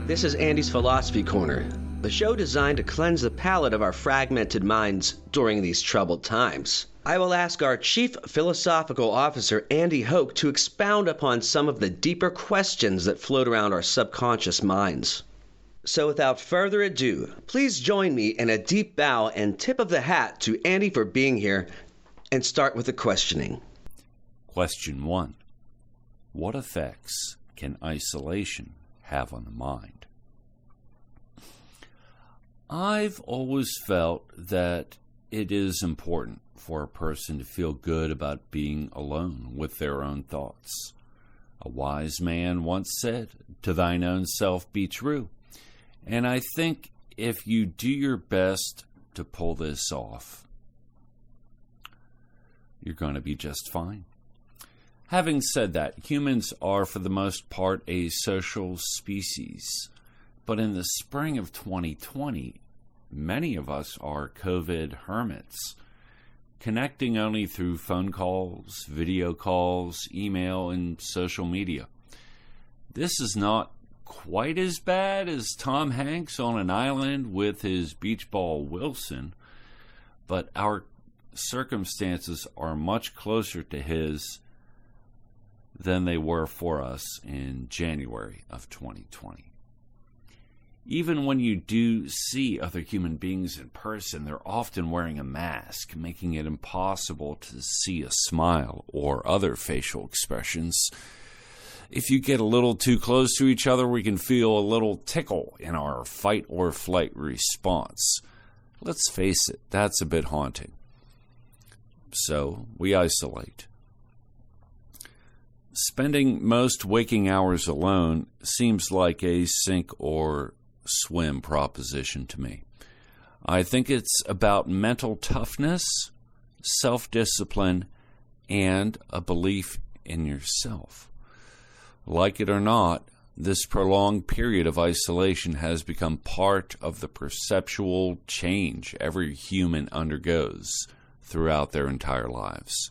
This is Andy's Philosophy Corner, the show designed to cleanse the palate of our fragmented minds during these troubled times. I will ask our Chief Philosophical Officer Andy Hoke to expound upon some of the deeper questions that float around our subconscious minds. So without further ado, please join me in a deep bow and tip of the hat to Andy for being here, and start with the questioning. Question 1. What effects can isolation have on the mind? I've always felt that it is important for a person to feel good about being alone with their own thoughts. A wise man once said, "To thine own self be true." And I think if you do your best to pull this off, you're going to be just fine. Having said that, humans are for the most part a social species. But in the spring of 2020, many of us are COVID hermits, connecting only through phone calls, video calls, email, and social media. This is not quite as bad as Tom Hanks on an island with his beach ball Wilson, but our circumstances are much closer to his than they were for us in January of 2020. Even when you do see other human beings in person, they're often wearing a mask, making it impossible to see a smile or other facial expressions. If you get a little too close to each other, we can feel a little tickle in our fight or flight response. Let's face it, that's a bit haunting. So we isolate. Spending most waking hours alone seems like a sink or swim proposition to me. I think it's about mental toughness, self-discipline, and a belief in yourself. Like it or not, this prolonged period of isolation has become part of the perceptual change every human undergoes throughout their entire lives.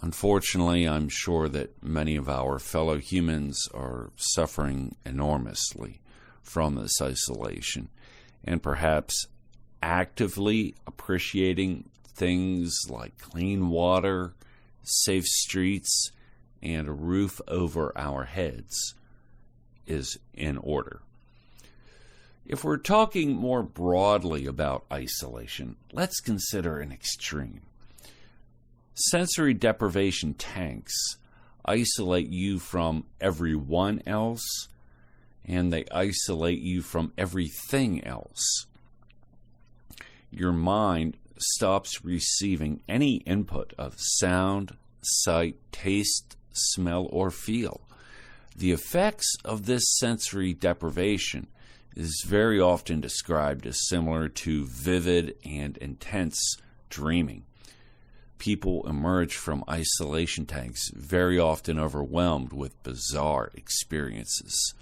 Unfortunately, I'm sure that many of our fellow humans are suffering enormously from this isolation, and perhaps actively appreciating things like clean water, safe streets, and a roof over our heads is in order. If we're talking more broadly about isolation, let's consider an extreme. Sensory deprivation tanks isolate you from everyone else, and they isolate you from everything else. Your mind stops receiving any input of sound, sight, taste, smell, or feel. The effects of this sensory deprivation is very often described as similar to vivid and intense dreaming. People emerge from isolation tanks very often overwhelmed with bizarre experiences.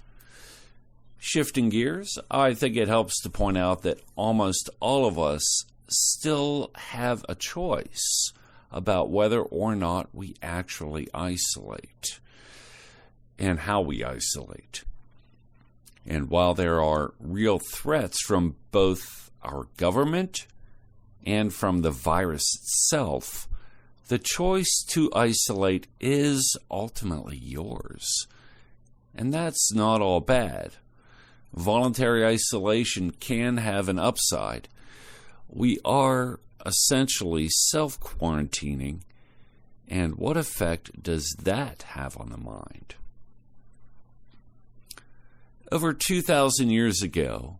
Shifting gears, I think it helps to point out that almost all of us still have a choice about whether or not we actually isolate and how we isolate. And while there are real threats from both our government and from the virus itself, the choice to isolate is ultimately yours. And that's not all bad. Voluntary isolation can have an upside. We are essentially self-quarantining, and what effect does that have on the mind? Over 2,000 years ago,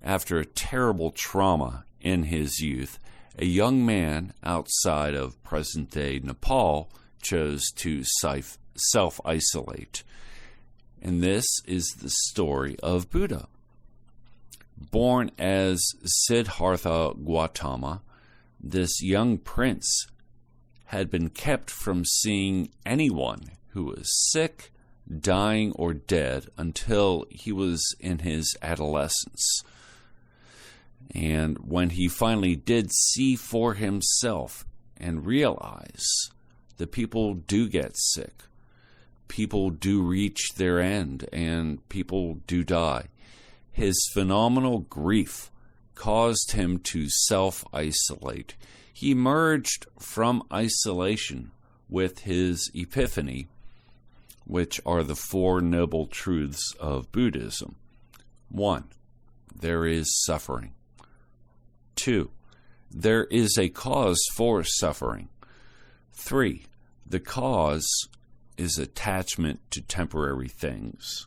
after a terrible trauma in his youth, a young man outside of present-day Nepal chose to self-isolate. And this is the story of Buddha. Born as Siddhartha Gautama, this young prince had been kept from seeing anyone who was sick, dying, or dead until he was in his adolescence. And when he finally did see for himself and realize that people do get sick. People do reach their end, and people do die. His phenomenal grief caused him to self-isolate. He emerged from isolation with his epiphany, which are the Four Noble Truths of Buddhism. 1. There is suffering. 2. There is a cause for suffering. 3. The cause is attachment to temporary things.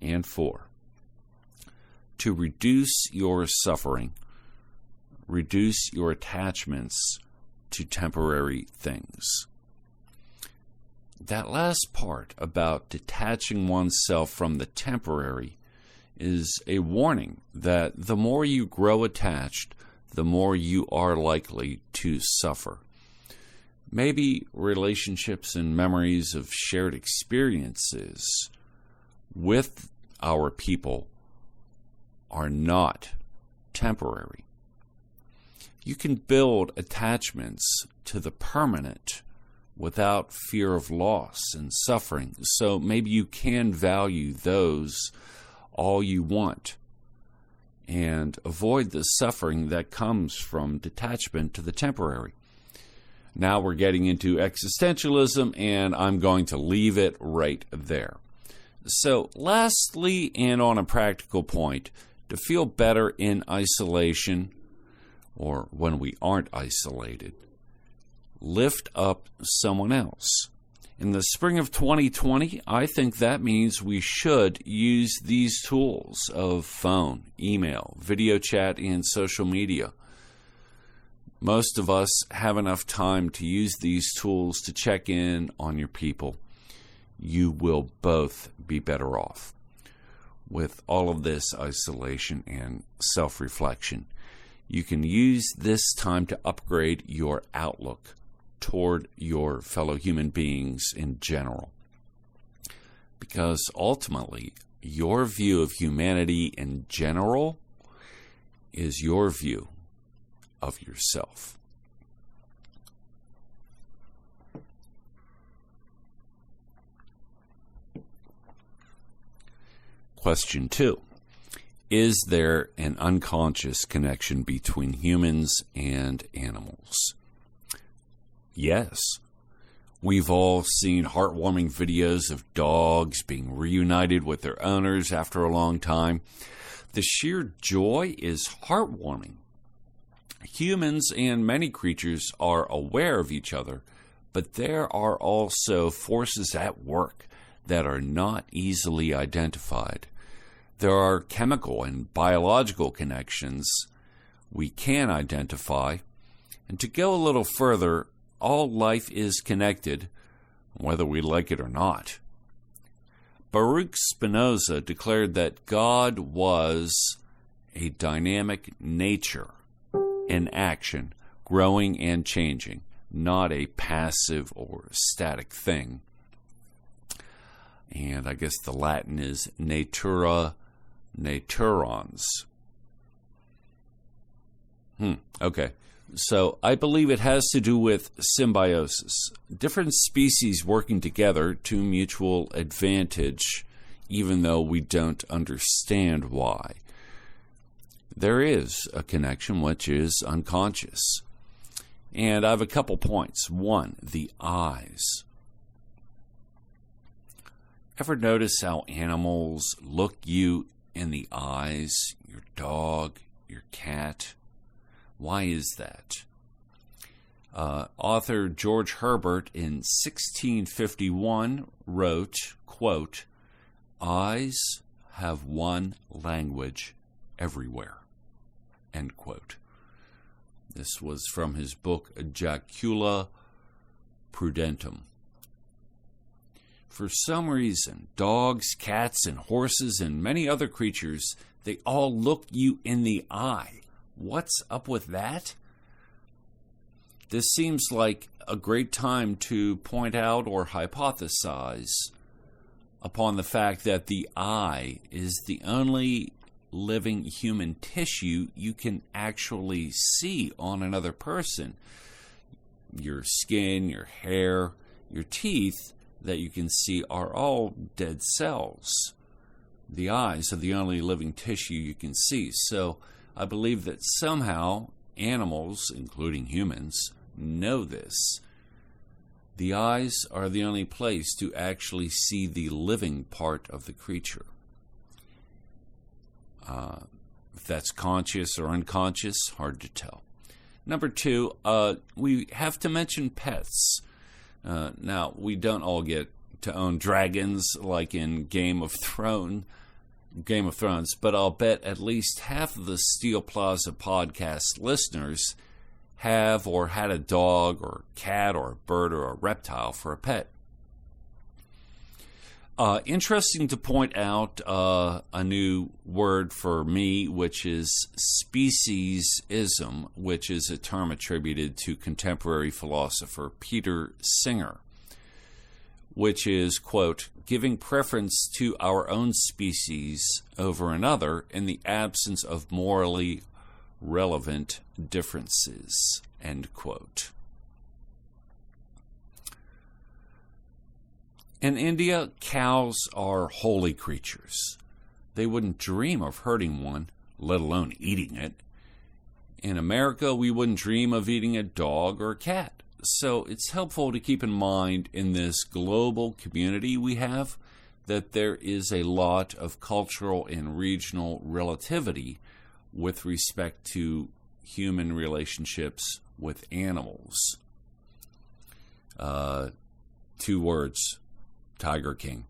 And 4. To reduce your suffering, reduce your attachments to temporary things. That last part about detaching oneself from the temporary is a warning that the more you grow attached, the more you are likely to suffer. Maybe relationships and memories of shared experiences with our people are not temporary. You can build attachments to the permanent without fear of loss and suffering. So maybe you can value those all you want and avoid the suffering that comes from detachment to the temporary. Now we're getting into existentialism, and I'm going to leave it right there. So lastly, and on a practical point, to feel better in isolation, or when we aren't isolated, lift up someone else. In the spring of 2020, I think that means we should use these tools of phone, email, video chat, and social media. Most of us have enough time to use these tools to check in on your people. You will both be better off with all of this isolation and self-reflection. You can use this time to upgrade your outlook toward your fellow human beings in general. Because ultimately, your view of humanity in general is your view of yourself. Question 2. Is there an unconscious connection between humans and animals? Yes. We've all seen heartwarming videos of dogs being reunited with their owners after a long time. The sheer joy is heartwarming. Humans and many creatures are aware of each other, but there are also forces at work that are not easily identified. There are chemical and biological connections we can identify. And to go a little further, all life is connected, whether we like it or not. Baruch Spinoza declared that God was a dynamic nature in action, growing and changing, not a passive or static thing. And I guess the Latin is natura naturans. Okay. So I believe it has to do with symbiosis. Different species working together to mutual advantage, even though we don't understand why. There is a connection which is unconscious. And I have a couple points. 1, the eyes. Ever notice how animals look you in the eyes? Your dog, your cat. Why is that? Author George Herbert in 1651 wrote, quote, "Eyes have one language everywhere," end quote. This was from his book Jacula Prudentum. For some reason, dogs, cats, and horses, and many other creatures, they all look you in the eye. What's up with that? This seems like a great time to point out or hypothesize upon the fact that the eye is the only living human tissue you can actually see on another person. your skin, your hair, your teeth that you can see are all dead cells. The eyes are the only living tissue you can see. So I believe that somehow animals, including humans, know this. The eyes are the only place to actually see the living part of the creature. If that's conscious or unconscious, hard to tell. Number two, we have to mention pets. Now, we don't all get to own dragons like in Game of Thrones, but I'll bet at least half of the Steel Plaza podcast listeners have or had a dog or cat or a bird or a reptile for a pet. Interesting to point out a new word for me, which is speciesism, which is a term attributed to contemporary philosopher Peter Singer, which is, quote, giving preference to our own species over another in the absence of morally relevant differences, end quote. In India, cows are holy creatures. They wouldn't dream of hurting one, let alone eating it. In America, we wouldn't dream of eating a dog or a cat. So it's helpful to keep in mind in this global community we have that there is a lot of cultural and regional relativity with respect to human relationships with animals. 2 words. Tiger King.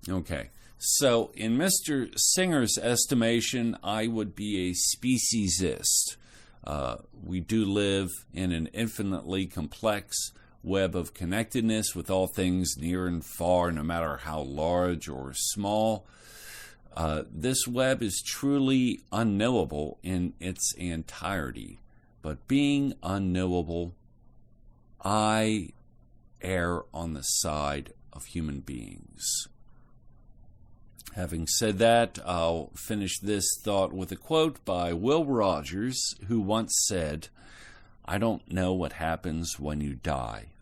Okay, so in Mr. Singer's estimation, I would be a speciesist. We do live in an infinitely complex web of connectedness with all things near and far, no matter how large or small. This web is truly unknowable in its entirety, but being unknowable, I err on the side of human beings. Having said that, I'll finish this thought with a quote by Will Rogers, who once said, "I don't know what happens when you die,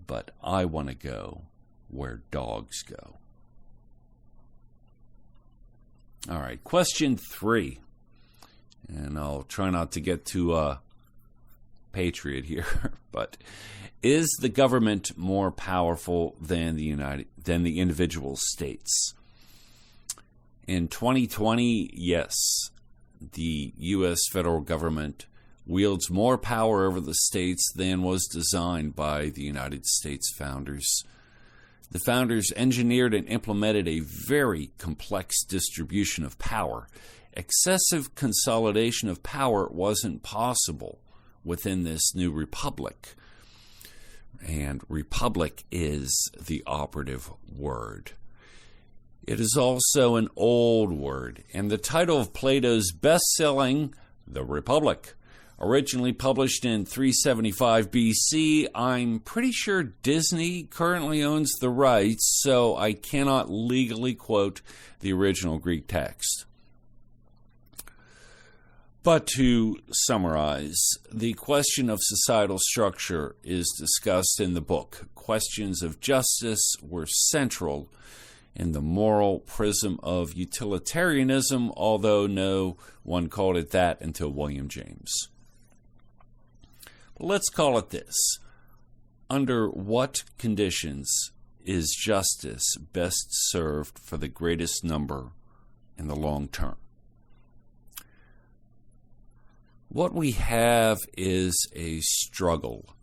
but I want to go where dogs go." All right, question 3. And I'll try not to get too patriot here, but is the government more powerful than the individual states? In 2020, yes, the U.S. federal government wields more power over the states than was designed by the United States founders. The founders engineered and implemented a very complex distribution of power. Excessive consolidation of power wasn't possible within this new republic. And republic is the operative word. It is also an old word, and the title of Plato's best-selling The Republic, originally published in 375 BC, I'm pretty sure Disney currently owns the rights, so I cannot legally quote the original Greek text. But to summarize, the question of societal structure is discussed in the book. Questions of justice were central in the moral prism of utilitarianism, although no one called it that until William James. But let's call it this. Under what conditions is justice best served for the greatest number in the long term? What we have is a struggle,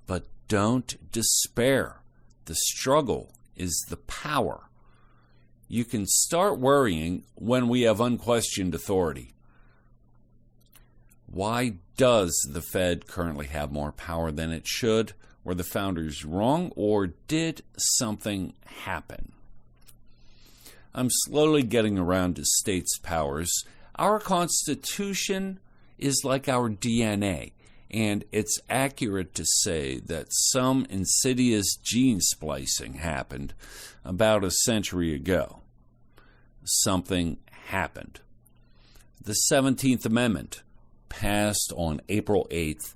but don't despair. The struggle is the power. You can start worrying when we have unquestioned authority. Why does the Fed currently have more power than it should? Were the founders wrong, or did something happen? I'm slowly getting around to states' powers. Our Constitution is like our DNA, and it's accurate to say that some insidious gene splicing happened about a century ago. Something happened. The 17th Amendment, passed on April 8th,